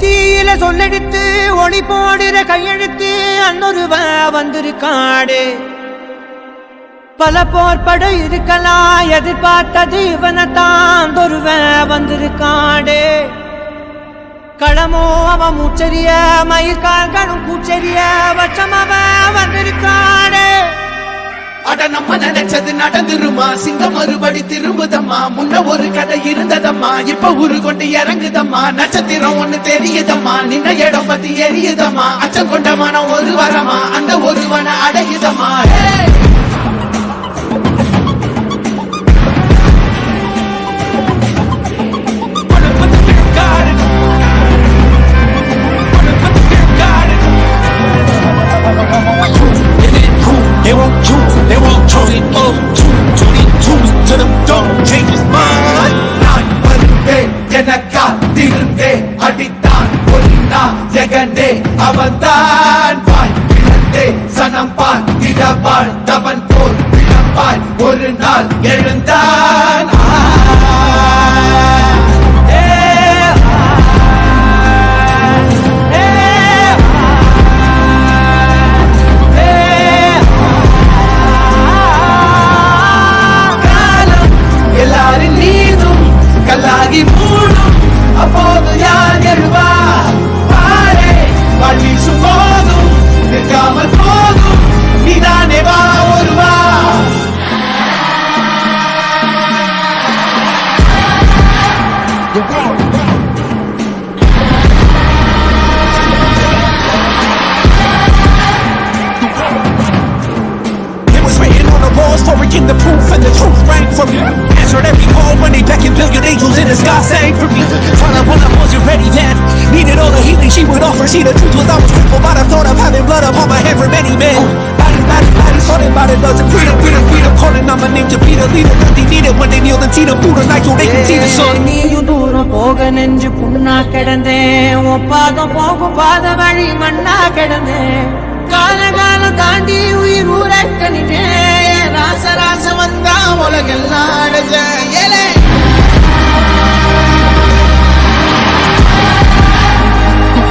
தீயில சொல்லெடுத்து ஒளி போடுற கையெழுத்து அன்னொருவ வந்திருக்காடு பல போர்பட இருக்கலாம் எதிர்பார்த்தது இவனைத்தான் ஒருவ வந்திருக்காடு களமோ அவன் மூச்சரிய மயிர்கால்களும் கூச்சரிய வச்சம் அவன் வந்திருக்காடு அட நம்ம நினைச்சது நடந்துருமா சிங்கம் மறுபடி திரும்புதம்மா முன்ன ஒரு கதை இருந்ததம்மா இப்ப உரு கொண்டு இறங்குதம்மா நட்சத்திரம் ஒண்ணு தெரியுதம்மா நின்ன இடம் பத்தி எரியுதம்மா அச்சம் கொண்ட மனம் ஒரு வரமா அந்த ஒருவனை அடையுதம்மா They won't choose, they won't choose it. Oh, choose to them, don't change his mind. நான் வருவே எனக்கா திருந்தே அடித்தான் ஒன்னா ஜெகனே அவன்தான் வாய் இழந்தே சனம் பார்த்திடவாள் தவன் போல் விளம்பாய் ஒரு நாள் எழுந்தான் எல்லாரும் நீதும் கல்லாகி மூடும் அப்போது யார் எழுவா பாரே பள்ளீசும் போதும் நிற்காமல் போதும் நீதானே வா ஒருவா Foraging the proof and the truth rang from you. Answered every call when they beckoned, billion angels in the sky sang for me. Trying to when I wasn't ready then. Needed all the healing she would offer. See the truth was I was crippled by the thought of having blood upon my head for many men. Bodies, thought about it, loves and freedom. Calling on my name to be the leader that they needed when they kneeled and see the Buddha night so they can see the sun. நீயும் தூரம் போக நெஞ்சு புண்ணா கிடந்தேன் ஒப்பாதம் போகும் பாத வழி மண்ணா கிடந்தேன் கால காலம் தாண்டி உயிர்